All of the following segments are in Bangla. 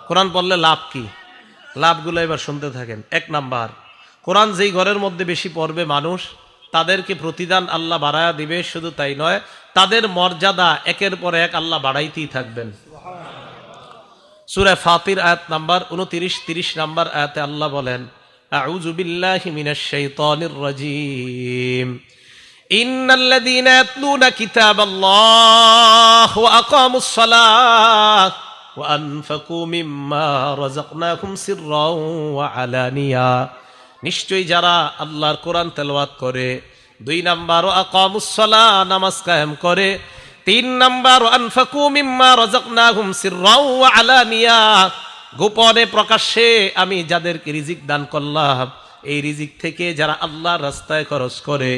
কোরআন পড়লে লাভ কি? লাভগুলো এবার শুনতে থাকেন। 1 নাম্বার, কোরআন যেই ঘরের মধ্যে বেশি পড়বে মানুষ, তাদেরকে প্রতিদান আল্লাহ বাড়ায়া দিবে। শুধু তাই নয়, তাদের মর্যাদা একের পর এক আল্লাহ বাড়াইতেই থাকবেন। সূরা ফাতির আয়াত নাম্বার 29, 30 নাম্বার আয়াতে আল্লাহ বলেন, আউযু বিল্লাহি মিনাশ শাইতানির রাজীম, ইন্নাল্লাযীনা ইয়াতলুনা কিতাবাল্লাহ ওয়া আকামুস সালাহ ওয়া আনফাকু মিম্মা রাযাকনাহুম সিররাও ওয়া আলানিয়া। নিশ্চয়ই যারা আল্লাহর কোরআন তেলাওয়াত করে, 2 নাম্বার ওয়া আকামুস সালাহ, নামাজ কায়েম করে, 3 নাম্বার ওয়া আনফাকু মিম্মা রাযাকনাহুম সিররাও ওয়া আলানিয়া, গোপনে প্রকাশ্যে আমি যাদেরকে রিজিক দান করলাম, এই রিজিক থেকে যারা আল্লাহর রাস্তায় খরচ করে,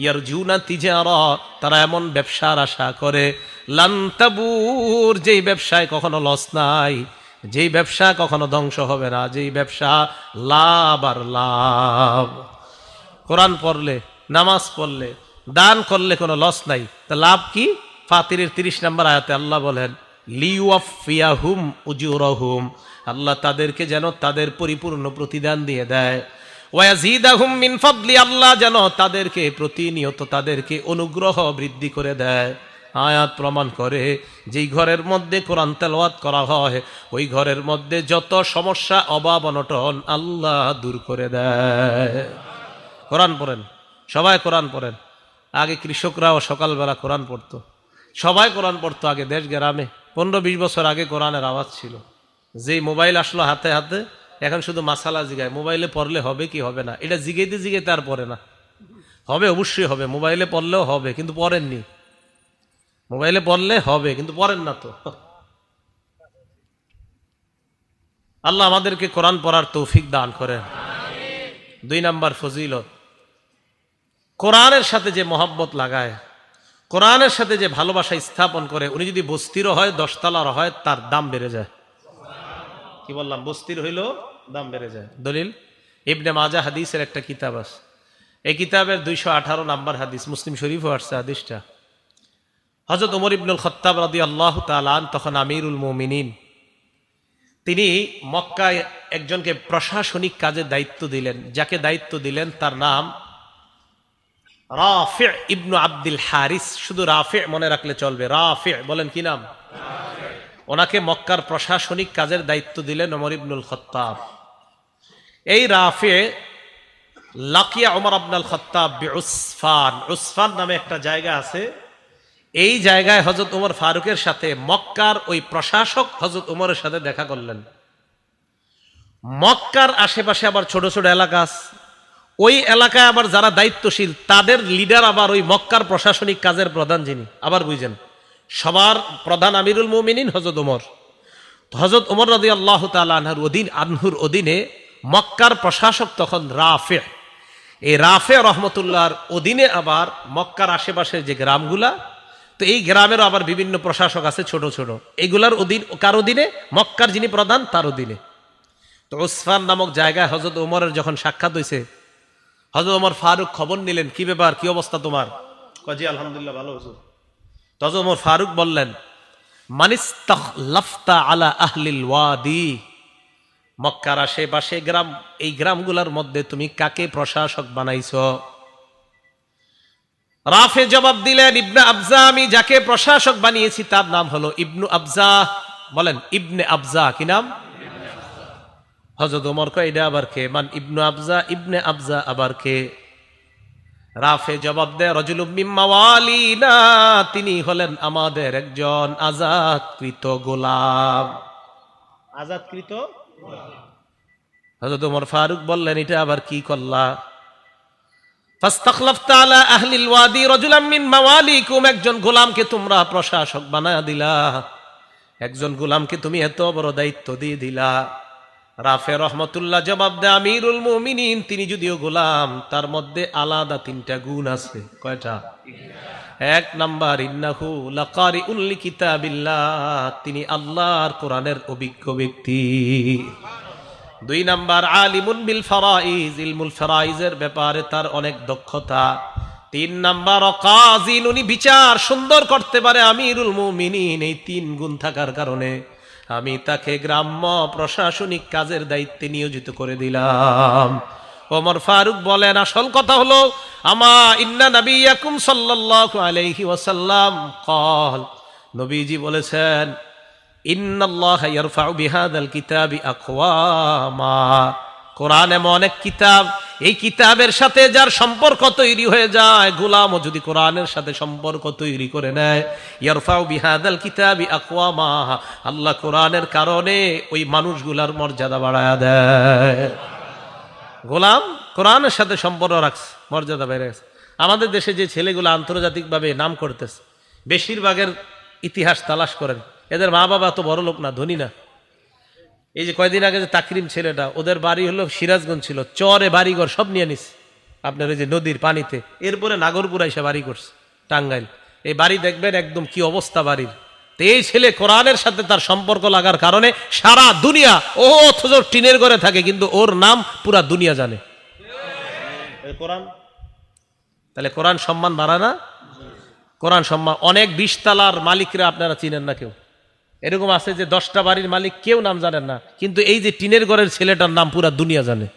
ইয়ারজুনা তিজারা, তারা এমন ব্যবসার আশা করে, লান তাবুর, যেই ব্যবসায় কখনো লস নাই, যেই ব্যবসা কখনো ধ্বংস হবে না, যেই ব্যবসা লাভ আর লাভ। কোরআন পড়লে, নামাজ পড়লে, দান করলে কোনো লস নাই, তা লাভ কি? ফাতিরের 30 নম্বর আয়াতে আল্লাহ বলেন, লিওয়াফিয়াহুম উজুরহুম, আল্লাহ তাদেরকে যেন তাদের পরিপূর্ণ প্রতিদান দিয়ে দেয়। ওয়ায়াজিদাহুম মিন ফাদলি, আল্লাহ যেন তাদেরকে প্রতিনিয়ত তাদেরকে অনুগ্রহ বৃদ্ধি করে দেয়। আয়াত প্রমাণ করে, যেই ঘরের মধ্যে কোরআন তেলাওয়াত করা হয়, ওই ঘরের মধ্যে যত সমস্যা, অভাব, অনটন আল্লাহ দূর করে দেয়। কোরআন পড়েন, সবাই কোরআন পড়েন। আগে কৃষকরাও সকালবেলা কোরআন পড়তো, সবাই কোরআন পড়তো আগে দেশ গ্রামে। 15-20 বছর আগে কোরআনের আওয়াজ ছিল। যেই মোবাইল আসলো হাতে হাতে, এখন শুধু মাসালা জিগায়, মোবাইলে পড়লে হবে কি হবে না, এটা জিগাইতে জিগাইতে আর পড়ে না। হবে, অবশ্যই হবে, মোবাইলে পড়লেও হবে, কিন্তু পড়েননি। মোবাইলে পড়লে হবে, কিন্তু পড়েন না তো। আল্লাহ আমাদেরকে কোরআন পড়ার তৌফিক দান করেন। 2 নাম্বার ফজিলত, কোরআনের সাথে যে মহব্বত লাগায়, কোরআনের সাথে যে ভালোবাসা স্থাপন করে, উনি যদি বস্তিরও হয়, 10 তলার হয়, তার দাম বেড়ে যায়। কি বললাম? বস্তির হইলেও দাম বেড়ে যায়। দলিল ইবনে মাজাহ হাদিসের একটা কিতাব আছে, এই কিতাবের 218 নাম্বার হাদিস, মুসলিম শরীফও আসছে হাদিসটা। হযরত ওমর ইবনুল খাত্তাব রাদিয়াল্লাহু তাআলা আন, তখন আমিরুল মুমিনিন, তিনি মক্কায় একজনকে প্রশাসনিক কাজের দায়িত্ব দিলেন। যাকে দায়িত্ব দিলেন তার নাম রাফি ইবনু আব্দুল হারিস। শুধু রাফি মনে রাখলে চলবে, রাফি বলেন কি নাম? ওনাকে মক্কার প্রশাসনিক কাজের দায়িত্ব দিলেন ওমর ইবনুল খাত্তাব। এই রাফি লাকিয়া ওমর ইবনুল খাত্তাব বিউসফান, উসফান নামে একটা জায়গা আছে, এই জায়গায় হযরত ওমর ফারুকের সাথে মক্কার ওই প্রশাসক হযরত ওমরের সাথে দেখা করলেন। মক্কার আশেপাশে আবার ছোট ছোট এলাকা আছে, ওই এলাকায় আবার যারা দায়িত্বশীল, তাদের লিডার আবার ওই মক্কার প্রশাসনিক কাজের প্রধান যিনি, আবার বুঝেন, সবার প্রধান আমিরুল মুমিনিন হযরত ওমর। হযরত ওমর রাদিয়াল্লাহু তাআলা আনহুর অধীনে মক্কার প্রশাসক তখন রাফি। এই রাফি রহমতুল্লাহর অধীনে আবার মক্কার আশেপাশের যে গ্রামগুলা, তো এই গ্রামেরও আবার বিভিন্ন প্রশাসক আছে ছোট ছোট, এগুলার অধীন, কার অধীনে? মক্কার যিনি প্রধান তার অধীনে। তো উসফান নামক জায়গায় হযরত ওমরের যখন সাক্ষাৎ হয়েছে, হযরত ওমর ফারুক খবর নিলেন, কি ব্যাপার, কি অবস্থা তোমার? কাজী আলহামদুলিল্লাহ, ভালো হুজুর। হযরত ওমর ফারুক বললেন, মানিস্তাখলাফতা আলা আহলিল ওয়াদি, মক্কার আশেপাশে গ্রাম, এই গ্রামগুলোর মধ্যে তুমি কাকে প্রশাসক বানাইছো? রাফে জবাব দিলেন, ইবনে আবজা, আমি যাকে প্রশাসক বানিয়েছি তার নাম হলো ইবনু আবজা। বলেন, ইবনে আবজা। কি নাম? হযরত ওমর কয়, এটা আবার কে? মান ইবনু আবজা, ইবনে আবজা আবার কে? রাফে জবাব দেয়, রাজুলুম মিন মাওয়ালিনা, তিনি হলেন আমাদের একজন আজাদকৃত গোলাম। আজাদকৃত? হযরত ওমর ফারুক বললেন, এটা আবার কি করলা? ফাস্তাখলাফতা আলা আহলিল ওয়াদি রাজুলাম মিন মাওয়ালিকুম, একজন গোলামকে তোমরা প্রশাসক বানায়া দিলা, একজন গোলামকে তুমি এত বড় দায়িত্ব দিয়ে দিলা। রাফে রহমতুল্লাহ জবাব দেয়, আমিরুল মুমিনিন তিনি যদিও গোলাম, তার মধ্যে আলাদা 3টা গুণ আছে। কয়টা? 1 নাম্বার, ইন্নাহু লাকারিউল লিকিতাবিল্লাহ, তিনি আল্লাহর কোরআনের অভিজ্ঞ ব্যক্তি। 2 নাম্বার, আলিমুন বিল ফারাইজ, ইলমুল ফারাইজের ব্যাপারে তার অনেক দক্ষতা। 3 নাম্বার, কাযিন, উনি বিচার সুন্দর করতে পারে। আমিরুল মুমিনিন, এই 3 গুণ থাকার কারণে আমি তাকে গ্রাম্য প্রশাসনিক কাজের দায়িত্বে নিয়োজিত করে দিলাম। ওমর ফারুক বলেন, আসল কথা হলো আমা ইন্না নবিয়াকুম সাল্লাল্লাহু আলাইহি ওয়াসাল্লাম ক্বাল, নবীজি বলেছেন, ইন্নাল্লাহা ইয়ারফাউ বিহাদাল কিতাবি আকওয়ামা, কোরআন এমন এক কিতাব, এই কিতাবের সাথে যার সম্পর্ক তৈরি হয়ে যায়, গোলামও যদি কোরআনের সাথে সম্পর্ক তৈরি করে নেয়, ইয়ারফাউ বিহাদাল কিতাবি আকওয়ামা, আল্লাহ কোরআনের কারণে ওই মানুষগুলার মর্যাদা বাড়ায়া দেয়। গোলাম কোরআনের সাথে সম্পর্ক রাখছে, মর্যাদা বেড়ে গেছে। আমাদের দেশে যে ছেলেগুলো আন্তর্জাতিকভাবে নাম করতেছে, বেশিরভাগের ইতিহাস তালাশ করেন, এদের মা বাবা তো বড় লোক না, ধনী না। এই যে কয়দিন আগে যে তাকরিম ছেলেটা, ওদের বাড়ি হলো সিরাজগঞ্জ, ছিল চরে বাড়িঘর সব নিয়ে নিস আপনার এই যে নদীর পানিতে, এরপরে নাগরপুরা এসে বাড়ি করছে টাঙ্গাইল। এই বাড়ি দেখবেন একদম কি অবস্থা বাড়ির। তো এই ছেলে কোরআনের সাথে তার সম্পর্ক লাগার কারণে সারা দুনিয়া, ও অথচ টিনের ঘরে থাকে কিন্তু ওর নাম পুরা দুনিয়া জানে। কোরআন, তাহলে কোরআন সম্মান বাড়ায় না? কোরআন সম্মান। অনেক 20 তালার মালিকরা আপনারা চিনেন না, কেউ এরকম আছে যে 10টা বাড়ির মালিক কেউ নাম জানেন না, কিন্তু এই যে টিনের ঘরের ছেলেটার নাম পুরা দুনিয়া জানে।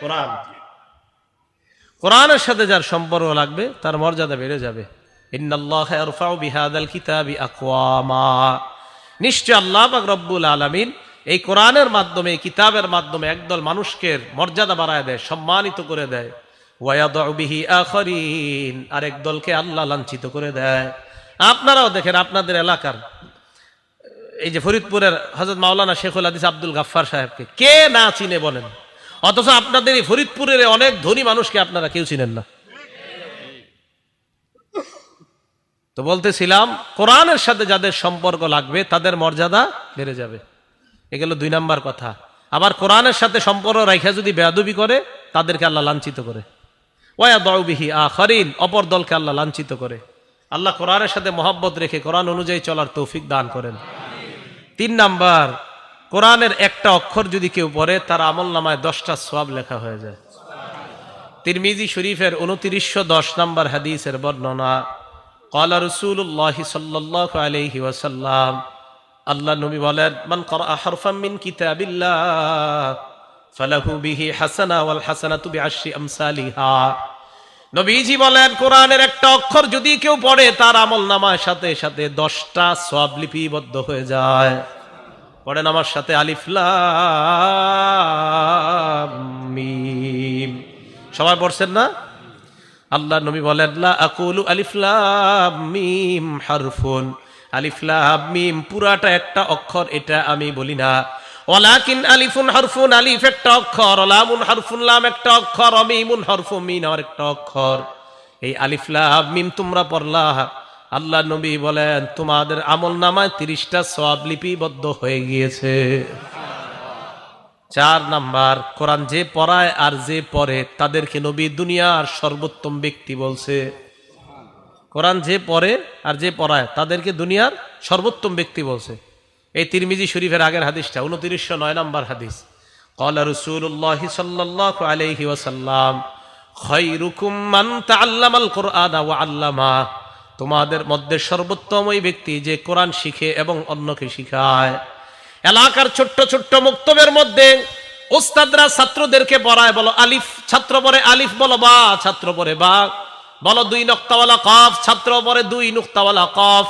কোরআন, কোরআনের সাথে যার সম্পর্ক লাগবে তার মর্যাদা বেড়ে যাবে। ইন্নাল্লাহা ইয়ারফাউ বিহাদাল কিতাবি আকওয়ামা, নিশ্চয় আল্লাহ পাক রব্বুল আলামিন এই কোরআনের মাধ্যমে, এই কিতাবের মাধ্যমে একদল মানুষকে মর্যাদা বাড়ায় দেয়, সম্মানিত করে দেয়। ওয়ায়াদউ বিহি আখারিন, আরেক দলকে আল্লাহ লাঞ্ছিত করে দেয়। আপনারাও দেখেন আপনাদের এলাকার এই যে ফরিদপুরের হযরত মাওলানা শেখুল হাদিস আব্দুল গাফফার সাহেবকে কে না চিনে বলেন? অথচ আপনাদের এই ফরিদপুরের অনেক ধনী মানুষকে আপনারা কেউ চিনেন না। তো বলতেছিলাম, কোরআনের সাথে যাদের সম্পর্ক লাগবে তাদের মর্যাদা বেড়ে যাবে। এগুলো 2 নাম্বার কথা। আবার কোরআনের সাথে সম্পর্ক রাখা যদি বেয়াদবি করে, তাদেরকে আল্লাহ লাঞ্ছিত করে। ওয়ায়াদউ বিহি আখারিন, অপর দলকে আল্লাহ লাঞ্ছিত করে। আল্লাহ কোরআনের সাথে মহব্বত রেখে কোরআন অনুযায়ী চলার তৌফিক দান করেন। 3 নাম্বার, কোরআনের একটা অক্ষর যদি কেউ পড়ে, তার আমল নামায় 10টা সওয়াব লেখা হয়ে যায়। তিরমিজি শরীফের 2910 নাম্বার হাদিসের বর্ণনা, ক্বালা রাসূলুল্লাহ সাল্লাল্লাহু আলাইহি ওয়াসাল্লাম, আল্লাহ নবী বলেন, মান ক্বারা হারফাম মিন কিতাবিল্লাহ ফালাহু বিহি হাসানা ওয়াল হাসানাতু বিআশরি আমসালিহা। নবীজি বলেন, কোরআনের একটা অক্ষর যদি কেউ পড়ে, তার আমল নামার সাথে সাথে 10টা সওয়াব লিপিবদ্ধ হয়ে যায়। পড়েন আমার সাথে, আলিফ লাম মিম। সবাই পড়ছেন না? আল্লাহ নবী বলেন, লা আকুলু আলিফ লাম মিম হারফুন, আলিফ লাম মিম পুরাটা একটা অক্ষর, এটা আমি বলি না। ওয়ালাকিন আলিফুন হারফুন, আলিফ একটা অক্ষর, লামুন হারফুন, লাম একটা অক্ষর, মিমুন হারফুন, মিম আর একটা অক্ষর। এই আলিফ লাম মিম তোমরা পড়লা, আল্লাহ নবী বলেন তোমাদের আমল নামায় 30টা সওয়াব লিপিবদ্ধ হয়ে গিয়েছে। 4 নাম্বার, কোরআন যে পড়ায় আর যে পড়ে তাদেরকে নবী দুনিয়ার সর্বোত্তম ব্যক্তি বলছে। কোরআন যে পড়ে আর যে পড়ায় তাদেরকে দুনিয়ার সর্বোত্তম ব্যক্তি বলছে। এই তিরমিজি শরীফের আগের হাদিসটা 2909 নাম্বার হাদিস। ক্বালা রাসূলুল্লাহ সাল্লাল্লাহু আলাইহি ওয়াসাল্লাম, খায়রুকুম মান তাআল্লামাল কুরআনা ওয়া আল্লামা, তোমাদের মধ্যে সর্বোত্তম ওই ব্যক্তি যে কোরআন শিখে এবং অন্যকে শিখায়। এলাকার ছোট্ট ছোট্ট মুক্তবের মধ্যে উস্তাদরা ছাত্রদেরকে পড়ায়, বলো আলিফ, ছাত্র পড়ে আলিফ, বলো বা, ছাত্র পড়ে বা, বলো 2 নুক্তাওয়ালা কফ, ছাত্র পড়ে 2 নুক্তাওয়ালা কফ।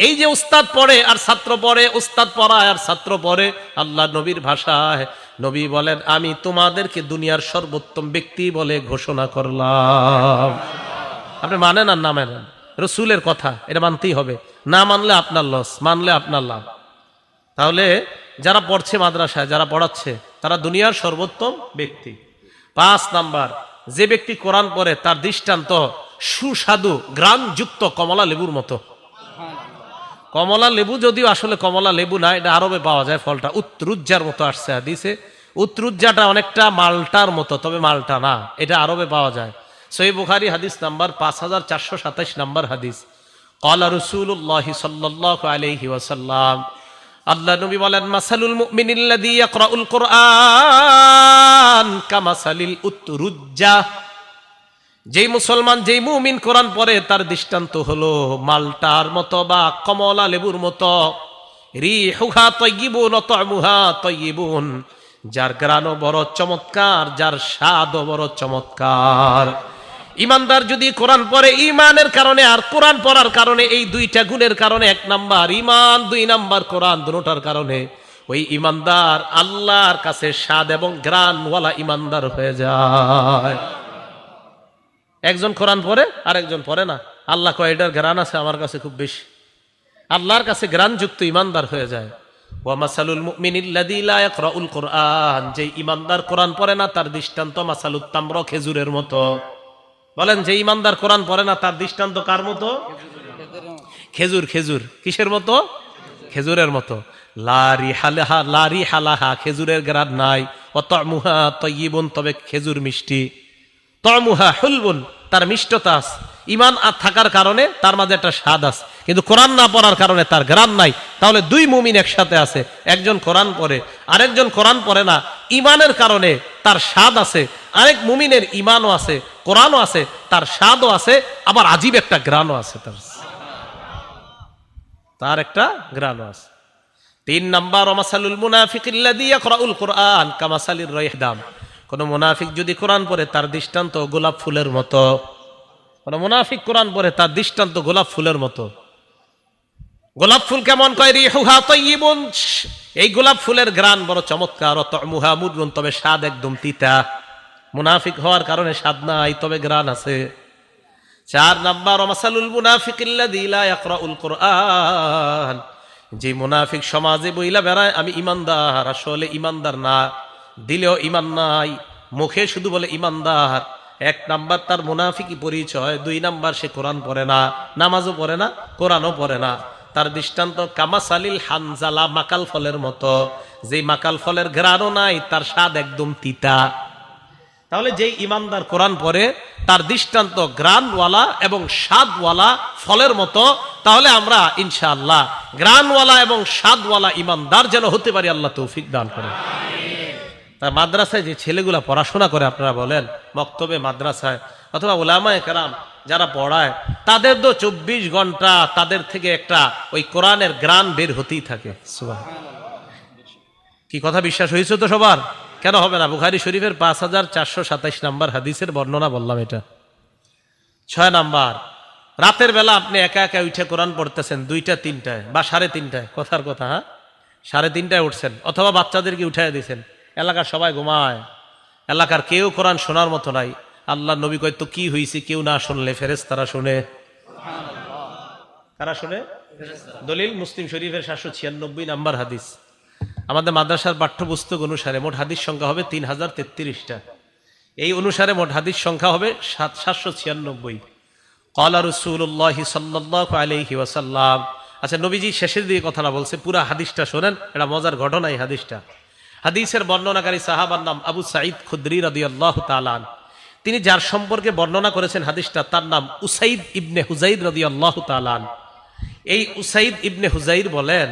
এই যে উস্তাদ পড়ে আর ছাত্র পড়ে, উস্তাদ পড়ায় আর ছাত্র পড়ে, আল্লাহ নবীর ভাষায় নবী বলেন আমি তোমাদেরকে দুনিয়ার সর্বোত্তম ব্যক্তি বলে ঘোষণা করলাম। আপনি মানেন আর না মানেন, রসুলের কথা এটা মানতেই হবে। না মানলে আপনার লস, মানলে আপনার লাভ। তাহলে যারা পড়ছে মাদ্রাসায়, যারা পড়াচ্ছে, তারা দুনিয়ার সর্বোত্তম ব্যক্তি। 5 নাম্বার, যে ব্যক্তি কোরআন পড়ে তার দৃষ্টান্ত সুস্বাদু ঘ্রাণযুক্ত কমলা লেবুর মতো। কমলা লেবু যদিও আসলে কমলা লেবু না, এটা আরবে পাওয়া যায় ফলটা, উত্রুজ্জার মতো আসছে হাদিসে। উত্রুজ্জাটা অনেকটা মালটার মতো, তবে মালটা না, এটা আরবে পাওয়া যায়। সহিহ বুখারী হাদিস নাম্বার 5427 নাম্বার হাদিস। ক্বালা রাসূলুল্লাহ সাল্লাল্লাহু আলাইহি ওয়াসাল্লাম, আল্লাহ নবী বলেন মাসালুল মুমিনিল্লাযী ইয়াকরাউল কুরআন কামাসালিল উতরুজ্জা, যেই মুসলমান, যেই মুমিন কোরআন পড়ে তার দৃষ্টান্ত হলো মালটার মতো বা কমলা লেবুর মতো। রিহুহা তাইয়্যিবুন ওয়া তা'মুহা তাইয়্যিবুন, যার ঘ্রাণও বড় চমৎকার, যার স্বাদও বড় চমৎকার। ইমানদার যদি কোরআন পড়ে ইমানের কারণে আর কোরআন পড়ার কারণে, এই দুইটা গুণের কারণে, 1 নাম্বার ইমান, 2 নাম্বার কোরআন, দুটোটার কারণে ওই ইমানদার আল্লাহর কাছে স্বাদ এবং ঘ্রাণওয়ালা ইমানদার হয়ে যায়। একজন কোরআন পড়ে আর একজন পড়ে না, আল্লাহ কয় এটার ঘ্রাণ আছে আমার কাছে খুব বেশি, আল্লাহর কাছে ঘ্রাণযুক্ত ইমানদার হয়ে যায়। ওয়া মাসালুল মুমিনিল্লাযী লা ইয়াকরাউল কুরআন, যে ইমানদার কোরআন পড়ে না তার দৃষ্টান্ত মাসালুত তামর, খেজুরের মতো। বলেন, যে ইমানদার কোরআন পড়ে না তার দৃষ্টান্ত কার মতো? খেজুর। খেজুর কিসের মতো? খেজুরের মতো। লা রিহা লাহা, খেজুরের ঘ্রাণ নাই। ওয়া তা'মুহা তাইয়্যিবুন, তবে খেজুর মিষ্টি। তা'মুহা হুলবুন, তার মিষ্টতা আছে। ইমান থাকার কারণে তার মাঝে একটা স্বাদ আছে, কিন্তু কোরআন না পড়ার কারণে তার ঘ্রাণ নাই। তাহলে 2 মুমিন একসাথে আছে, একজন কোরআন পড়ে আরেকজন কোরআন পড়ে না। ইমানের কারণে তার স্বাদ আছে, আরেক মুমিনের ইমানও আছে, কোরআনও আছে, তার স্বাদও আছে, আবার আজীব একটা ঘ্রাণও আছে, তার একটা ঘ্রাণও আছে। 3 নাম্বার ওমাসালুল মুনাফিকিল্লাযী ইয়াকরাউল কুরআন কামাসালির রাইহদাম, কোন মুনাফিক যদি কোরআন পড়ে তার দৃষ্টান্ত গোলাপ ফুলের মতো। কোন মুনাফিক কোরআন পড়ে তার দৃষ্টান্ত গোলাপ ফুলের মতো। গোলাপ ফুল কেমন? কয় রিহুহা তাইয়্যিবুন, এই গোলাপ ফুলের ঘ্রাণ বড় চমৎকার। ওয়া তা'মুহা মুররুন, তবে স্বাদ একদম তিতা। মুনাফিক হওয়ার কারণে স্বাদ নাই, তবে ঘ্রাণ আছে। 4 নাম্বার ওমাসালুল মুনাফিকিল্লাযী লা ইয়াকরাউল কুরআন, যে মুনাফিক সমাজে বইলা বেড়ায় আমি ইমানদার, আসলে ইমানদার না, দিলেও ইমান নাই, মুখে শুধু বলে ইমানদার। 1 নাম্বার তার মুনাফিকি পরিচয়। 2 নাম্বার সে কোরআন পড়ে না, নামাজও পড়ে না, কোরআনও পড়ে না। তার দৃষ্টান্ত কামাসালিল হানজালা, মাকাল ফলের মতো। যে মাকাল ফলের ঘ্রাণও নাই, তার স্বাদ একদম তিতা। তাহলে যেই ইমানদার কোরআন পড়ে তার দৃষ্টান্ত ঘ্রাণওয়ালা এবং স্বাদওয়ালা ফলের মতো। তাহলে আমরা ইনশাআল্লাহ ঘ্রাণওয়ালা এবং স্বাদওয়ালা ইমানদার যেন হতে পারি, আল্লাহ তৌফিক দান করেন। তাই মাদ্রাসায় যে ছেলেগুলা পড়াশোনা করে, আপনারা বলেন মক্তবে, মাদ্রাসায় অথবা উলামায়ে কেরাম যারা পড়ায়, তাদের তো 24 ঘন্টা তাদের থেকে একটা ওই কোরআনের ঘ্রাণ বের হতেই থাকে। কি কথা বিশ্বাস হয়েছে তো সবার? কেন হবে না? বুখারী শরীফের 5427 নাম্বার হাদিসের বর্ণনা বললাম এটা। 6 নাম্বার, রাতের বেলা আপনি একা একা উঠে কোরআন পড়তেছেন 2টা 3টায় বা 3:30টায়, কথার কথা, হ্যাঁ 3:30টায় উঠছেন, অথবা বাচ্চাদেরকে উঠাই দিয়েছেন, এলাকার সবাই ঘুমায়, এলাকার কেউ কোরআন শোনার মতো নাই। আল্লাহ নবী কয় তো কি হয়েছে, কেউ না শুনলে ফেরেশতারা শুনে। কারা শুনে? দলিল মুসলিম শরীফের 796 নাম্বার হাদিস। আমাদের মাদ্রাসার পাঠ্যপুস্তক অনুসারে মোট হাদিস সংখ্যা হবে 3033টা। এই অনুসারে মোট হাদিস সংখ্যা হবে 796। ক্বালা রাসূলুল্লাহ সাল্লাল্লাহু আলাইহি ওয়াসাল্লাম। আচ্ছা, নবীজি শেষের দিকে কথাটা বলছে, পুরা হাদিসটা শোনেন, এটা মজার ঘটনা এই হাদিসটা। হাদিসের বর্ণনাকারী সাহাবার নাম আবু সাঈদ খুদরি রাদিয়াল্লাহু তাআলা। তিনি যার সম্পর্কে বর্ণনা করেছেন হাদিসটা, তার নাম উসাইদ ইবনে হুজাইর রাদিয়াল্লাহু তাআলা। এই উসাইদ ইবনে হুজাইর বলেন,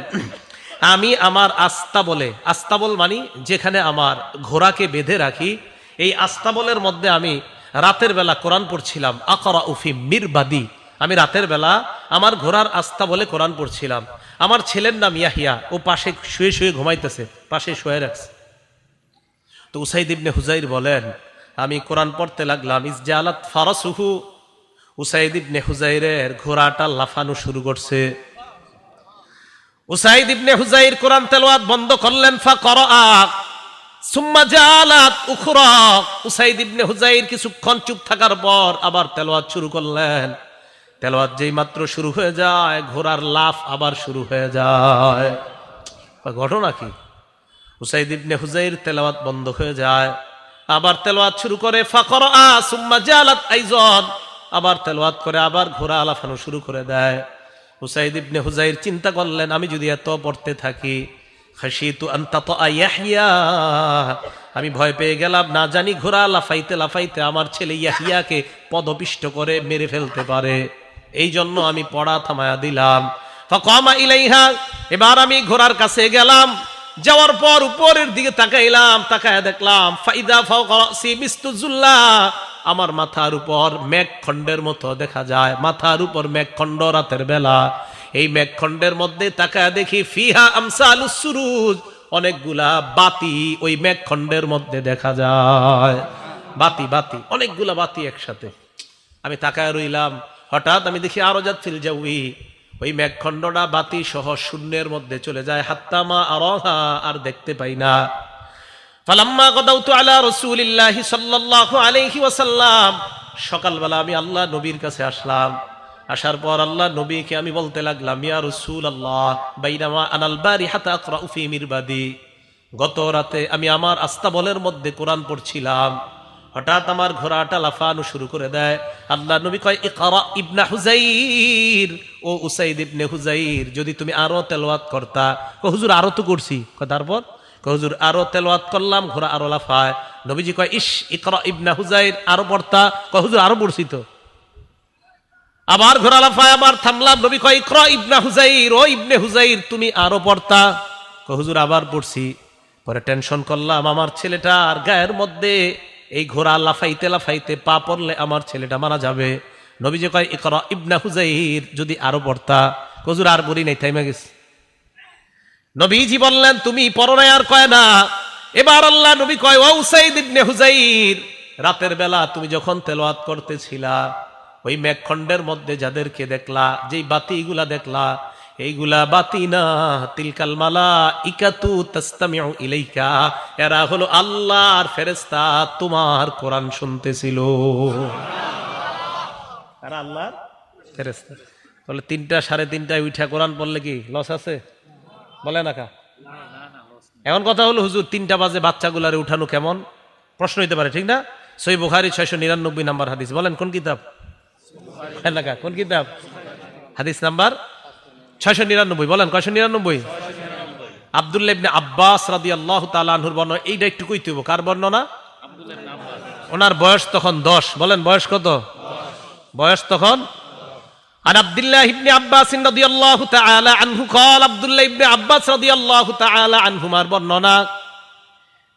আমি আমার আস্তাবল মানে যেখানে আমার ঘোড়াকে বেঁধে রাখি, এই আস্তাবলের মধ্যে আমি রাতের বেলা কোরআন পড়ছিলাম। আকরাউ ফি মিরবাদি, আমি রাতের বেলা আমার ঘোড়ার আস্তাবলে কোরআন পড়ছিলাম। আমার ছেলের নাম ইয়াহিয়া, ও পাশে শুয়ে শুয়ে ঘুমাইতেছে, পাশে শুয়ে রাখছে। তো উসাইদ ইবনে হুজাইর বলেন, আমি কোরআন পড়তে লাগলাম। ইসজালাত ফারাসুহু, উসাইদ ইবনে হুজাইরের ঘোড়াটা লাফানো শুরু করছে। উসাইদ ইবনে হুজাইর কোরআন তেলাওয়াত বন্ধ করলেন। ফাকরাআ সুম্মা জালাত উখরা, উসাইদ ইবনে হুজাইর কিছুক্ষণ চুপ থাকার পর আবার তেলাওয়াত শুরু করলেন। তেলাওয়াত যেই মাত্র শুরু হয়ে যায়, ঘোড়ার লাফ আবার শুরু হয়ে যায়। ঘটনা কি? উসাইদ ইবনে হুজাইর তেলাওয়াত বন্ধ হয়ে যায়, আবার তেলাওয়াত শুরু করে। ফাকরাআ সুম্মা জালাত আইযান, আবার তেলাওয়াত করে আবার ঘোড়া লাফানো শুরু করে দেয়। উসাইদ ইবনে হুজাইর চিন্তা করলেন, আমি যদি এত পড়তে থাকি, খাশিতু আন তাতা ইয়াহইয়া, আমি ভয় পেয়ে গেলাম, না জানি ঘোড়া লাফাইতে লাফাইতে আমার ছেলে ইয়াহিয়াকে পদপিষ্ট করে মেরে ফেলতে পারে, এই জন্য আমি পড়া থামায়া দিলাম। ফাকামা ইলাইহা, এবার আমি ঘোড়ার কাছে গেলাম, যাওয়ার পর উপরের দিকে তাকাইলাম, তাকায় দেখলাম ফাইদা ফাওকা রাসি মিস্তুজুল্লা, আমার মাথার উপর মেঘখণ্ডের মতো দেখা যায়, মাথার উপর মেঘখণ্ড রাতের বেলা। এই মেঘখণ্ডের মধ্যে তাকায় দেখি ফিহা আমসালুস সুরুজ, অনেকগুলা বাতি ওই মেঘখণ্ডের মধ্যে দেখা যায়। বাতি বাতি অনেকগুলা বাতি একসাথে। আমি তাকায় রইলাম, হঠাৎ আমি দেখি আরজাত ফিল জাউই, ওই মেঘখণ্ডটা বাতি সহ শূন্যের মধ্যে চলে যায়। হাত্তামা আরাহা, আর দেখতে পাই না। ফালাম্মা গাদাউতু আলা রাসূলিল্লাহি সাল্লাল্লাহু আলাইহি ওয়াসাল্লাম, সকালবেলা আমি আল্লাহ নবীর কাছে আসলাম। আসার পর আল্লাহ নবীকে আমি বলতে লাগলাম, ইয়া রাসূলুল্লাহ বাইনামা আনাল বারিহাতা আকরাউ ফি মিরবাদি, গত রাতে আমি আমার আস্তাবলের মধ্যে কোরআন পড়ছিলাম, হঠাৎ আমার ঘোড়াটা লাফানো শুরু করে দেয়। আল্লাহ নবী কয়, ইকরা ইবনা হুজাইর, ও উসাইদ ইবনে হুজাইর, যদি তুমি আরো তেলাওয়াত করতা। হুজুর আরো তো করছি। তারপর হুজুর আরো তেলাওয়াত করলাম, ঘোড়া আরো লাফায়। নবীজি কয়, ইস ইকরা ইবনা হুজাইর, আরো পড়তা। হুজুর আরো পড়ছি তো। আবার ঘোড়া লাফায়, আবার থামলাম। নবী কয়, ইকরা ইবনা হুজাইর, ও ইবনে হুজাইর, তুমি আরো পড়তা। হুজুর আবার পড়ছি। পরে টেনশন করলাম, আমার ছেলেটার গায়ের মধ্যে এই ঘোড়া লাফাইতে লাফাইতে পা পড়লে আমার ছেলেটা মারা যাবে। নবীজি কয়, ইকরা ইবনা হুজাইর, যদি আরো পড়তা। হুজুর আর বলি নাই, থাইমা গেছে। নবীজি বললেন, তুমি পড়ো না, আর কয় না। এবার আল্লাহ নবী কয়, ও উসাইদ ইবনে হুজাইর, রাতের বেলা তুমি যখন তেলাওয়াত করতেছিলা, ওই মেঘখণ্ডের মধ্যে যাদেরকে দেখলা, যেই বাতিগুলা দেখলা, এইগুলা বাতি না, তিলকাল মালাইকাতু তাসতামিউ ইলাইকা, এরা হলো আল্লাহর ফেরেশতা, তোমার কোরআন শুনতেছিল। এরা আল্লাহর ফেরেশতা। বলে 3টা 3:30টায় উঠা কোরআন পড়লে কি লস আছে? বলে না কা। এমন কথা হলো, হুজুর 3টা বাজে বাচ্চাগুলারে উঠানো কেমন? প্রশ্ন হইতে পারে, ঠিক না? সহিহ বুখারী 699 নম্বর হাদিস। বলেন কোন কিতাব? কোন কিতাব? হাদিস নাম্বার 699। বলেন 699। আব্দুল্লাহ ইবনে আব্বাস রাদিয়াল্লাহু তাআলা আনহুর বর্ণনা। এইটা একটু কইতে হইব, কার বর্ণনা? ওনার বয়স তখন 10। বলেন বয়স কত? বয়স তখন। আর আব্দুল্লাহ ইবনে আব্বাস রাদিয়াল্লাহু তাআলা আনহু قال, আব্দুল্লাহ ইবনে আব্বাস রাদিয়াল্লাহু তাআলা আনহুমার বর্ণনা,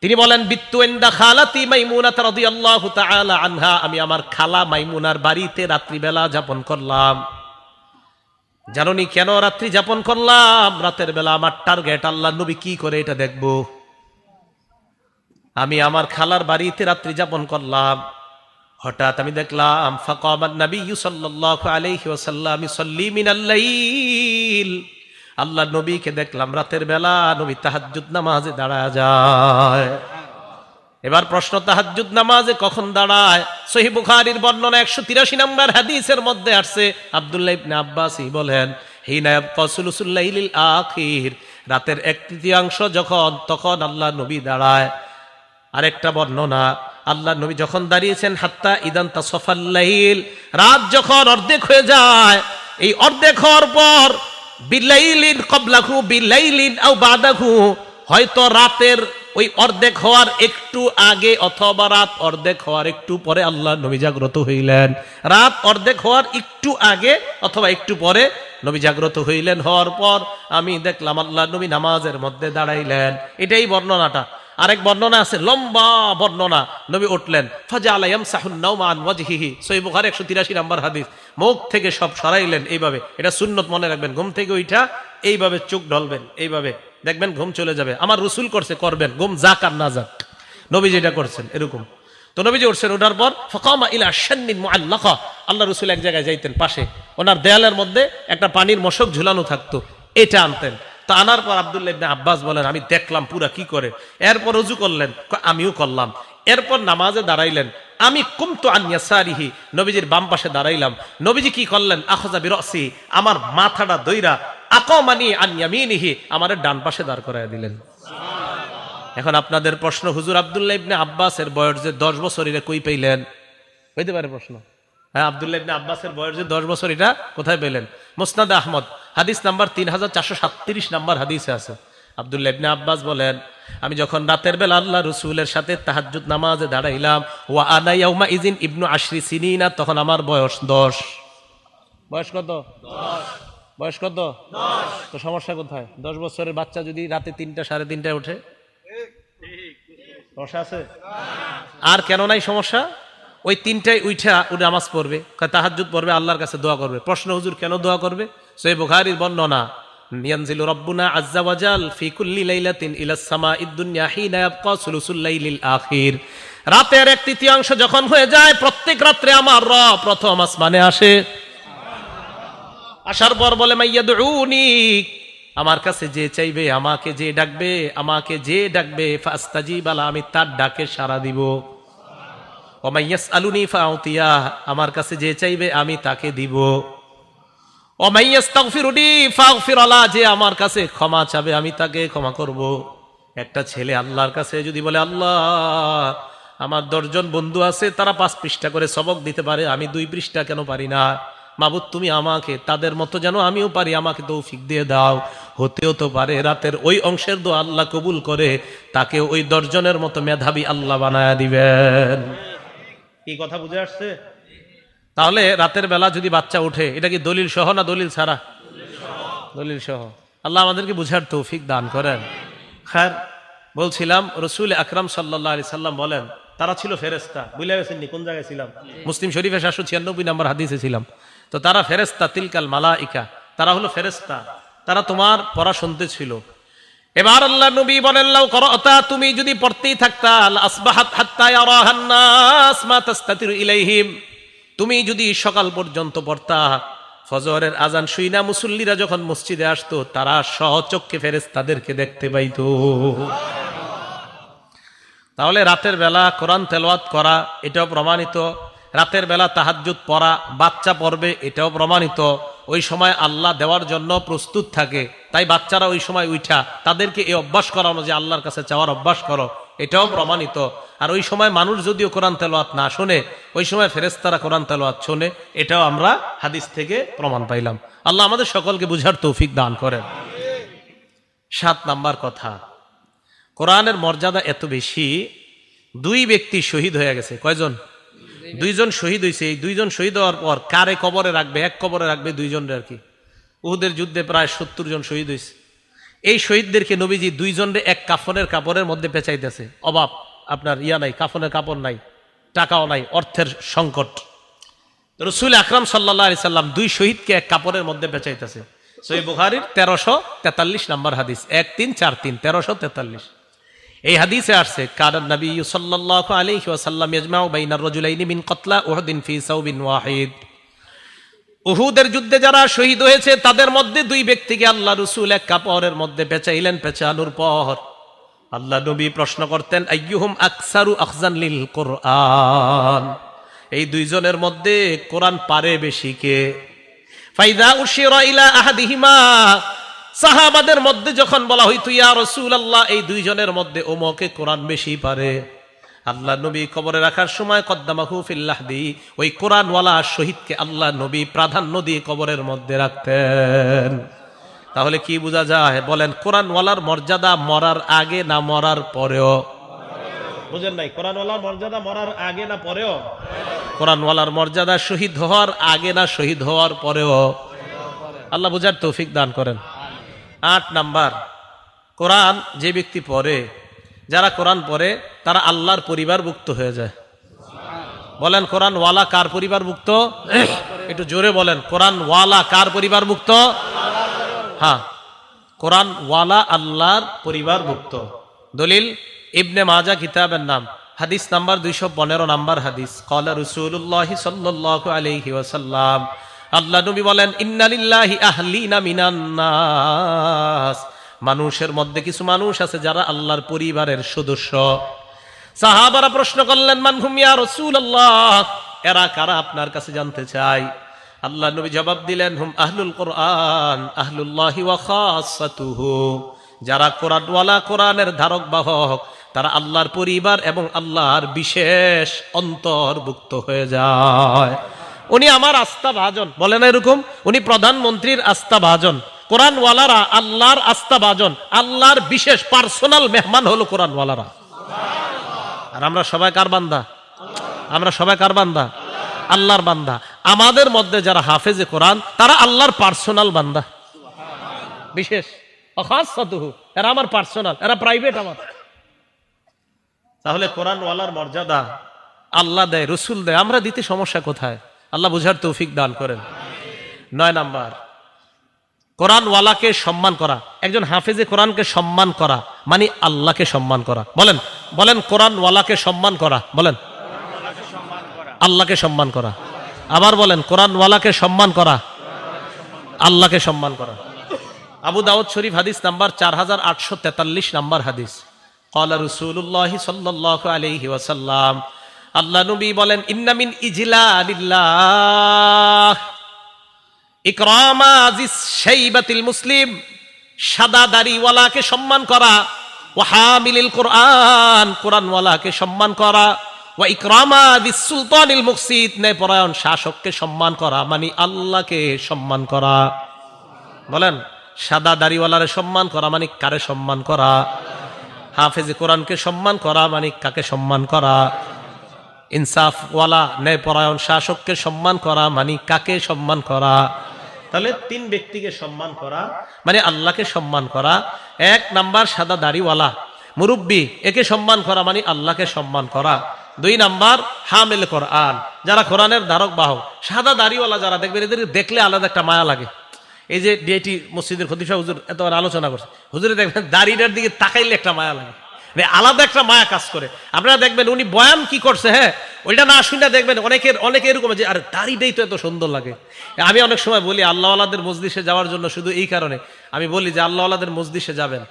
তিনি বলেন, বিত্তু ইনদা খালাতি মাইমুনা রাদিয়াল্লাহু তাআলা আনহা, আমি আমার খালা মাইমুনার বাড়িতে রাত্রিবেলা যাপন করলাম। জানোনি কেন রাত্রি যাপন করলাম? রাতের বেলা আমার টার্গেট আল্লাহ নবী কি করে এটা দেখব। আমি আমার খালার বাড়িতে রাত্রি যাপন করলাম। হঠাৎ আমি দেখলাম, ফাকামান নবিয়্যু সাল্লাল্লাহু আলাইহি ওয়াসাল্লাম ইউসাল্লি মিনাল লাইল, আল্লাহ নবীকে দেখলাম রাতের বেলা নবী তাহাজ্জুদ নামাজে দাঁড়ায় যায়। এবার প্রশ্ন, তাহাজ্জুদ নামাজে কখন দাঁড়ায়? সহিহ বুখারীর বর্ণনা 183 নম্বর হাদিসের মধ্যে আসছে। আব্দুল্লাহ ইবনে আব্বাসই বলেন, হিনা ইয়াবকা সুলুসুল লাইলিল আখির, রাতের 1/3 যখন, তখন আল্লাহ নবী দাঁড়ায়। আরেকটা বর্ণনা, আল্লাহ নবী যখন দাঁড়িয়েছেন, হাত্তা ইদান তাসাফাল লাইল, রাত যখন অর্ধেক হয়ে যায়, এই অর্ধেক হওয়ার পর বিলাইলিন ক্বাবলাহু বিলাইলিন আও বাদাহু, হয়তো রাতের ওই অর্ধেক হওয়ার একটু আগে অথবা রাত অর্ধেক হওয়ার একটু পরে আল্লাহ নবী জাগ্রত হইলেন। রাত অর্ধেক হওয়ার একটু আগে অথবা একটু পরে নবী জাগ্রত হইলেন। হওয়ার পর আমি দেখলাম আল্লাহ নবী নামাজের মধ্যে দাঁড়াইলেন। এটাই বর্ণনাটা। আরেক বর্ণনা আছে, লম্বা বর্ণনা। নবী উঠলেন, ফাজাআলা ইয়ামসাহুন নাওমা আন ওয়াজহিহি, সহিহ বুখারী 183 নম্বর হাদিস। মুখ থেকে সব সরাইলেন এইভাবে। এটা সুন্নত, মনে রাখবেন। ঘুম থেকে উঠা এইভাবে চোখ ঢলবেন, এইভাবে দেখবেন ঘুম চলে যাবে। আমার রাসূল করছে, করবেন, ঘুম যাক আর না যাক। নবী যেটা করছেন এরকম। তো নবীজি উঠছেন, ওঠার পর ফাকামা ইলা শান্নিন মুআল্লাকা, আল্লাহ রাসূল এক জায়গায় যাইতেন, পাশে ওনার দেয়ালের মধ্যে একটা পানির মশক ঝুলানো থাকতো, এটা আনতেন। তো আনার পর আব্দুল্লাহ ইবনে আব্বাস বলেন, আমি দেখলাম পুরা কি করে। এরপর ওযু করলেন, আমিও করলাম। এরপর নামাজে দাঁড়াইলেন। আমি কুমতু আন ইয়াসারিহি, নবীজির বাম পাশে দাঁড়াইলাম। নবীজি কি করলেন? আখাযা বিরাসি, আমার মাথাটা দইরা, আকামানি আন ইয়ামিনিহি, আমারে ডান পাশে দাঁড় করায় দিলেন। এখন আপনাদের প্রশ্ন, হুজুর আব্দুল্লাহ ইবনে আব্বাসের বয়স যে 10 বছর, এটা কই পাইলেন? হইতে পারে প্রশ্ন। হ্যাঁ, আব্দুল্লাহ ইবনে আব্বাসের বয়স যে 10 বছর, এটা কোথায় পেলেন? মুসনাদ আহমদ হাদিস নাম্বার 3437 নম্বর হাদিসে আছে। আব্দুল্লাহ ইবনে আব্বাস বলেন, আমি যখন রাতের বেলা আল্লাহ রাসূলের সাথে তাহাজ্জুদ নামাজে দাঁড়াইলাম, ওয়া আনা ইয়াউমা ইযিন ইবনু 10 সিনিনা, তখন আমার বয়স 10। বয়স কত? 10। বয়স কত? 10। তো সমস্যা কোথায়? 10 বছরের বাচ্চা যদি রাতে 3টা 3:30টায় ওঠে, সমস্যা আছে? আর কেন নাই সমস্যা? ওই 3টায় উঠা ও নামাজ পড়বে, তাহাজ্জুদ পড়বে, আল্লাহর কাছে দোয়া করবে। প্রশ্ন, হুজুর কেন দোয়া করবে? সহিহ বুখারীর বর্ণনা, ইয়ানজিলু রাব্বুনা আযজা ওয়া জাল ফি কুল্লি লাইলাতিন ইলাস সামাঈদ দুনিয়া হিনা ইয়াবকা সুলুসুল লাইলিল আখির। রাতের 1/3 যখন হয়ে যায়, প্রত্যেক রাত্রে আমার রব প্রথম আসমানে আসে। আসার পর বলে, মাইয়াদউনি, আমার কাছে যে চাইবে, আমাকে যে ডাকবে, ফাস্তাজিবা লা, আমি তার ডাকে সাড়া দিব। ওয়া মাইয়াসআলুনি ফাউতিয়া, আমার কাছে যে চাইবে আমি তাকে দিব। ওয়া মাইয়াস্তাগফিরুনি ফাগফির লা, যে আমার কাছে ক্ষমা চাবে আমি তাকে ক্ষমা করব। একটা ছেলে আল্লাহর কাছে যদি বলে, আল্লাহ আমার 10 জন বন্ধু আছে, তারা 5 পৃষ্ঠা করে সবক দিতে পারে, আমি 2 পৃষ্ঠা কেন পারি না? মাবুদ তুমি আমাকে তাদের মতো যেন আমিও পারি, আমাকে তৌফিক দিয়ে দাও। হতেও তো পারে রাতের ওই অংশের দোয়া আল্লাহ কবুল করে তাকে ওই 10 জনের মতো মেধাবী আল্লাহ বানায়া দিবেন। কি কথা বুঝে আসছে? তাহলে রাতের বেলা যদি বাচ্চা উঠে, এটা কি দলিল সহ না দলিল ছাড়া? দলিল সহ। আল্লাহ আমাদেরকে বুঝার তৌফিক দান করেন। খায়ের, বলছিলাম রাসূল আকরাম সাল্লাল্লাহু আলাইহি সাল্লাম বলেন, তারা ছিল ফেরেশতা। বুঝলে গেছেন নি কোন জায়গায় ছিলাম? মুসলিম শরীফে 796 নম্বর হাদিসে ছিলাম। তো তারা ফেরেশতা, তিলকাল মালাইকা, তারা হলো ফেরেশতা, তারা তোমার পড়া শুনতে ছিল। এবার আল্লাহ নবী বলেন, লাউ করাতা, তুমি যদি পড়তেই থাকতা, আসবাহাত হাত্তা ইয়ারাহান নাস মা তাস্তাতিরু ইলাইহিম, তুমি যদি সকাল পর্যন্ত পড়তা, ফজরের আজান শুইনা মুসল্লিরা যখন মসজিদে আসতো, তারা সচক্ষে ফেরেশতাদেরকে দেখতে পাইতো। তাহলে রাতের বেলা কোরআন তেলাওয়াত করা, এটাও প্রমাণিত। রাতের বেলা তাহাজ্জুদ পড়া, বাচ্চা পড়বে, এটাও প্রমাণিত। ওই সময় আল্লাহ দেওয়ার জন্য প্রস্তুত থাকে, তাই বাচ্চারা ওই সময় উঠা তাদেরকে এই অভ্যাস করানো যে আল্লাহর কাছে চাওয়ার অভ্যাস করো, এটাও প্রমাণিত। আর ওই সময় মানুষ যদিও কোরআন তেলাওয়াত না শোনে, ওই সময় ফেরেশতারা কোরআন তেলাওয়াত শোনে, এটাও আমরা হাদিস থেকে প্রমাণ পাইলাম। আল্লাহ আমাদের সকলকে বুঝার তৌফিক দান করেন। 7 নাম্বার কথা, কোরআনের মর্যাদা এত বেশি, 2 ব্যক্তি শহীদ হয়ে গেছে। কয়জন? 2 জন শহীদ হয়েছে। এই 2 জন শহীদ হওয়ার পর কারে কবরে রাখবে? এক কবরে রাখবে 2 জনের আর কি। উহুদের যুদ্ধে প্রায় 70 জন শহীদ হয়েছে। এই শহীদদেরকে নবীজি 2 জনরে এক কাফনের কাপড়ের মধ্যে পেঁচাইতেছে। অভাব, আপনার নাই, কাফনের কাপড় নাই, টাকাও নাই, অর্থের সংকট। রাসূল আকরাম সাল্লাল্লাহু আলাইহি সাল্লাম 2 শহীদকে এক কাপড়ের মধ্যে পেঁচাইতেছে। সহিহ বুখারীর 1343 নম্বর হাদিস, 1343, 1343। এই হাদিসে আসছে, কানান নবী সাল্লাল্লাহু আলাইহি ওয়াসাল্লাম ইয়াজমাউ বাইনার রাজুলাইনি মিন কতলা উহুদিন ফি সাওবিন ওয়াহিদ। উহুদের যুদ্ধে যারা শহীদ হয়েছে তাদের মধ্যে 2 ব্যক্তিকে আল্লাহ রাসূল এক কাপড়ের মধ্যে পেঁচাইলেন। পেঁচানোর পর আল্লাহ নবী প্রশ্ন করতেন, আইয়ুহুম আকসারু আখজান লিল কোরআন, এই 2 জনের মধ্যে কোরআন পারে বেশি কে? ফাইদা উশিরা ইলা আহাদিহিমা, সাহাবাদের মধ্যে যখন বলা হইতো, ইয়া রাসূলুল্লাহ এই 2 জনের মধ্যে ওমকে কোরআন বেশি পারে, আল্লাহ নবী কবরে রাখার সময় কদ্দামাহু ফিল লাহদি, ওই কোরআনওয়ালা শহীদকে আল্লাহ নবী প্রাধান্য দিয়ে কবরের মধ্যে রাখতেন। তাহলে কি বোঝা যায়? বলেন, কোরআনওয়ালার মর্যাদা মরার আগে না মরার পরেও? বুঝেন নাই? কোরআনওয়ালার মর্যাদা মরার আগে না পরেও? কোরআনওয়ালার মর্যাদা শহীদ হওয়ার আগে না শহীদ হওয়ার পরেও? আল্লাহ বুঝার তৌফিক দান করেন। 8 নাম্বার, কোরআন যে ব্যক্তি পড়ে, যারা কোরআন পড়ে তারা আল্লাহর পরিবারভুক্ত হয়ে যায়। বলেন, কোরআনওয়ালা কার পরিবারভুক্ত? একটু জোরে বলেন, কোরআনওয়ালা কার পরিবারভুক্ত? হ্যাঁ, কোরআনওয়ালা আল্লাহর পরিবারভুক্ত। দলিল ইবনে মাজাহ কিতাবের নাম, হাদিস নাম্বার 215 নাম্বার হাদিস। ক্বালা রাসূলুল্লাহ সাল্লাল্লাহু আলাইহি ওয়াসাল্লাম, আল্লাহ নবী বলেন, ইন্না লিল্লাহি আহলিনা মিনান নাস, মানুষের মধ্যে কিছু মানুষ আছে যারা আল্লাহর পরিবারের সদস্য। সাহাবারা প্রশ্ন করলেন, মান হুম ইয়া রাসূলুল্লাহ, এরা কারা আপনার কাছে জানতে চাই। আল্লাহ নবী জবাব দিলেন, হুম আহলুল কোরআন আহলুল্লাহি ওয়া খাসাতুহু, যারা কোরআনওয়ালা, কোরআনের ধারক বাহক, তারা আল্লাহর পরিবার এবং আল্লাহর বিশেষ অন্তর্ভুক্ত হয়ে যায়। উনি আমার আস্থা ভাজন, বলে না এরকম? উনি প্রধানমন্ত্রীর আস্থা ভাজন। কোরআনওয়ালারা আল্লাহর আস্থা ভাজন, আল্লাহর বিশেষ পার্সোনাল মেহমান হলো কোরআনওয়ালারা। আর আমরা সবাই কার বান্দা? আমরা সবাই কার বান্দা? আল্লাহর বান্দা। আমাদের মধ্যে যারা হাফেজে কোরআন, তারা আল্লাহর পার্সোনাল বান্দা, বিশেষ। এরা আমার পার্সোনাল, এরা প্রাইভেট আমার। তাহলে কোরআনওয়ালার মর্যাদা আল্লাহ দেয়, রসুল দেয়, আমরা দিতে সমস্যা কোথায়? আল্লাহ বুঝার তৌফিক দান করেন। 9 নাম্বার, কোরআনওয়ালাকে সম্মান করা, একজন হাফেজে কোরআনকে সম্মান করা মানে আল্লাহকে সম্মান করা। বলেন বলেন, কোরআনওয়ালাকে সম্মান করা, বলেন আল্লাহকে সম্মান করা। আবার বলেন, কোরআনওয়ালাকে সম্মান করা, আল্লাহকে সম্মান করা। আবু দাউদ শরীফ হাদিস নাম্বার 4843 নাম্বার হাদিস। ক্বালা রাসূলুল্লাহি সাল্লাল্লাহু আলাইহি ওয়াসাল্লাম, আল্লাহ নবী বলেন, ইন্না মিন ইজলালিল্লাহ ইকরামা যিস শাইবাতিল মুসলিম, সাদা দাড়িওয়ালাকে সম্মান করা, ওয়া হামিলিল কোরআন, কোরআনওয়ালাকে সম্মান করা, ওয়া ইকরামা যিস সুলতানিল মুকসিত, ন্যায়পরায়ণ শাসককে সম্মান করা মানে আল্লাহকে সম্মান করা। বলেন, সাদা দাড়িওয়ালারে সম্মান করা মানে কারে সম্মান করা? হাফেজে কোরআনকে সম্মান করা মানে কাকে সম্মান করা? ইনসাফওয়ালা ন্যায়পরায়ণ শাসককে সম্মান করা মানে কাকে সম্মান করা? তাহলে তিন ব্যক্তিকে সম্মান করা মানে আল্লাহকে সম্মান করা। এক নাম্বার সাদা দাড়িওয়ালা মুরব্বী, একে সম্মান করা মানে আল্লাহকে সম্মান করা। দুই নাম্বার হামিল কোরআন, যারা কোরআনের ধারক বাহক। সাদা দাড়িওয়ালা যারা দেখবেন, এদের দেখলে আলাদা একটা মায়া লাগে। এই যে ডিআইটি মসজিদের খতিব সাহেব হুজুর এতবার আলোচনা করছে, হুজুরে দেখবেন দাড়িটার দিকে তাকাইলে একটা মায়া লাগে, আলাদা একটা মায়া কাজ করে। আপনারা দেখবেন উনি বয়ান কি করছে, হ্যাঁ ওইটা না শুনে দেখবেন অনেকে এরকম যে আর দাড়িটাই তো এত সুন্দর লাগে। আমি অনেক সময় বলি আল্লাহওয়ালাদের মজলিসে যাওয়ার জন্য শুধু এই কারণে আমি বলি যে আল্লাহওয়ালাদের মজলিসে যাবেন।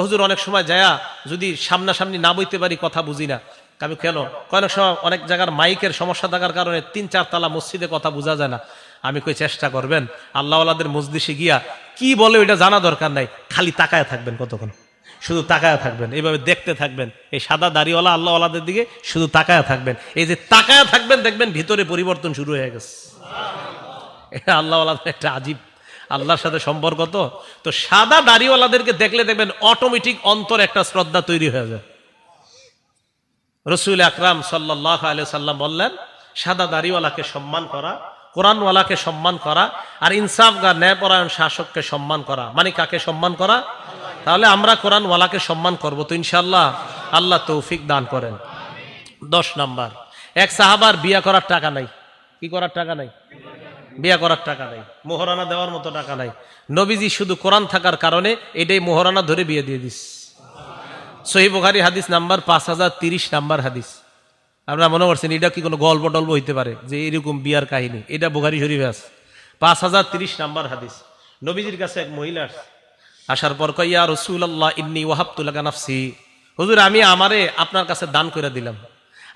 হুজুর অনেক সময় যায়া যদি সামনাসামনি না বইতে পারি কথা বুঝি না। আমি কেন, অনেক সময় অনেক জায়গার মাইকের সমস্যা থাকার কারণে 3-4 তালা মসজিদে কথা বোঝা যায় না। আমি কই চেষ্টা করবেন আল্লাহওয়ালাদের মজলিসে গিয়া কি বলে ওইটা জানা দরকার নাই, খালি তাকায় থাকবেন, কতক্ষণ শুধু তাকায় থাকবেন, এইভাবে দেখতে থাকবেন। এই সাদা দাড়িওয়ালা আল্লাহওয়ালাদের দিকে শুধু তাকায় থাকবেন। এই যে তাকায় থাকবেন দেখবেন ভিতরে পরিবর্তন শুরু হয়ে গেছে। এটা আল্লাহওয়ালাদের একটা আজীব আল্লাহর সাথে সম্পর্ক। তো সাদা দাড়িওয়ালাদেরকে দেখলে দেখবেন অটোমেটিক অন্তর একটা শ্রদ্ধা তৈরি হয়ে যায়। রাসূল আকরাম সাল্লাল্লাহু আলাইহি সাল্লাম বললেন, সাদা দাড়িওয়ালাকে সম্মান করা, কোরআনওয়ালাকে সম্মান করা, আর ইনসাফগার ন্যায়পরায়ণ শাসককে সম্মান করা মানে কাকে সম্মান করা? তাহলে আমরা কোরআনওয়ালাকে সম্মান করব তো ইনশাআল্লাহ। আল্লাহ তৌফিক দান করেন। 10 নাম্বার, এক সাহাবার বিয়া করার টাকা নাই। কি করার টাকা নাই? বিয়া করার টাকা নাই, মোহরানা দেওয়ার মতো টাকা নাই। নবীজি শুধু কোরআন থাকার কারণে এটাই মোহরানা ধরে বিয়ে দিয়ে দিস। সহিহ বুখারী হাদিস নাম্বার 5030 নাম্বার হাদিস। আপনারা মনে করছেন এটা কি কোনো গল্প টল্প হইতে পারে যে এরকম বিয়ার কাহিনী? এটা বুখারী শরীফে আছে, 5030 নাম্বার হাদিস। নবীজির কাছে এক মহিলা আসার পর কয়, ইয়া রাসূলুল্লাহ ইন্নী ওয়াহাবতু লাকা নাফসি, হুজুর আমি আমারে আপনার কাছে দান করে দিলাম।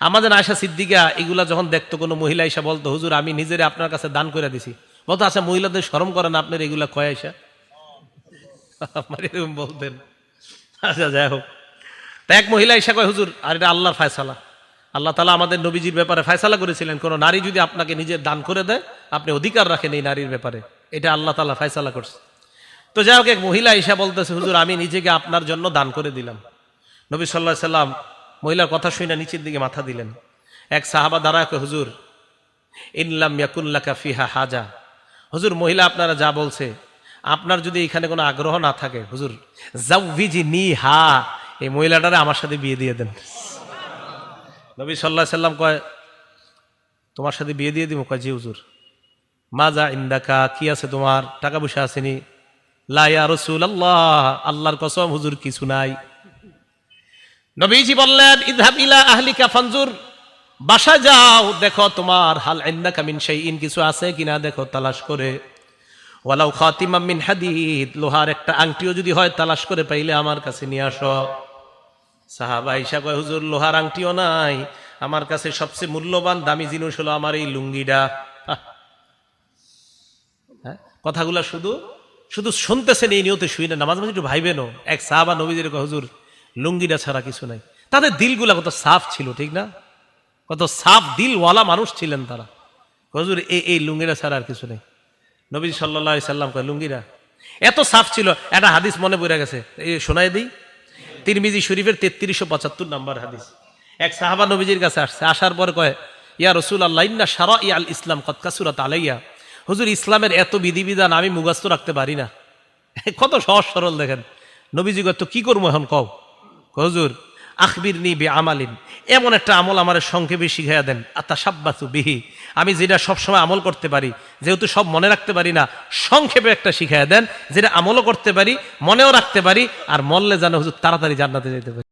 আমাদের আয়েশা সিদ্দিকা এগুলা যখন দেখতো, কোনো মহিলা এসে বলতো, হুজুর আমি নিজেরে আপনার কাছে দান করে দিছি, বলতো আচ্ছা মহিলাদের শরম করেন আপনার এগুলা কয় আয়েশা? আমার এরকম বলতেন। আচ্ছা যাই হোক, তা এক মহিলা এসে কয়, হুজুর আর এটা আল্লাহর ফয়সালা, আল্লাহ তাআলা আমাদের নবীজির ব্যাপারে ফয়সালা করেছিলেন, কোন নারী যদি আপনাকে নিজের দান করে দেয় আপনি অধিকার রাখেন এই নারীর ব্যাপারে, এটা আল্লাহ তাআলা ফয়সালা করছে। তো যাই হোক, এক মহিলা এসে বলতেছে, হুজুর আমি নিজেকে আপনার জন্য দান করে দিলাম। নবী সাল্লাল্লাহু আলাইহি সাল্লাম মহিলার কথা শুনে নিচের দিকে মাথা দিলেন। এক সাহাবা দাঁড়ায় কয়, হুজুর ইনলাম ইয়াকুন লাকা ফিহা হাজা, হুজুর মহিলা আপনারা যা বলছে আপনার যদি এখানে কোনো আগ্রহ না থাকে, হুজুর জাউযিনি হা, এই মহিলাটারে আমার সাথে বিয়ে দিয়ে দেন। নবী সাল্লাল্লাহু আলাইহি সাল্লাম কয়, তোমার সাথে বিয়ে দিয়ে দিব? কয় জি হুজুর। মাজা ইন্দাকা, কি আছে তোমার, টাকা পয়সা আসেনি? লা ইয়া রাসূলুল্লাহ, আল্লাহর কসম হুজুর কিছু নাই। নবীজি বললেন, ইযহাব ইলা আহলিকা ফানজুর, বাসা যাও দেখো তোমার হাল ইন্দাকা মিন শাইইন, কিছু আছে কিনা দেখো তালাশ করে। ওয়ালাউ খাতিমাম মিন হাদিদ, লোহার একটা আংটিও যদি হয় তালাশ করে পাইলে আমার কাছে নিয়ে আসো। সাহাবা আয়েশা কয়, হুজুর লোহার আংটিও নাই, আমার কাছে সবচেয়ে মূল্যবান দামি জিনিস হলো আমার এই লুঙ্গিটা। কথাগুলা শুধু শুধু শুনতেছেন এই নিয়তে শুই না, মাঝে মাঝে একটু ভাইবেনও। এক সাহাবা নবীজির কয়, হুজুর লুঙ্গিটা ছাড়া কিছু নাই। তাদের দিলগুলা কত সাফ ছিল, ঠিক না? কত সাফ দিলওয়ালা মানুষ ছিলেন তারা। হুজুর এই লুঙ্গিটা ছাড়া আর কিছু নেই। নবী সাল্লাল্লাহু আলাইহি সাল্লাম কয়, লুঙ্গিটা এত সাফ ছিল। একটা হাদিস মনে পড়ে গেছে, এই শোনায় দিই। তিরমিজি শরীফের 3375 নাম্বার হাদিস। এক সাহাবা নবীজির কাছে আসছে, আসার পর কয়, ইয়া রাসূলুল্লাহ ইন্না শারা'i আল ইসলাম কদ কাসুরাত আলাইয়া, হুজুর ইসলামের এত বিধিবিধান আমি মুখস্থ রাখতে পারি না। কত সহজ সরল দেখেন। নবীজি কয়, তো কি করবো এখন কও? হুজুর আখবিরনি বিআমালিন, এমন একটা আমল আমার সংক্ষেপে শিখাইয়া দেন, আতাশাব্বাসু বিহি, আমি যেটা সবসময় আমল করতে পারি, যেহেতু সব মনে রাখতে পারি না, সংক্ষেপে একটা শিখাইয়া দেন যেটা আমলও করতে পারি, মনেও রাখতে পারি, আর মরলে যেন হুজুর তাড়াতাড়ি জান্নাতে যেতে পারি।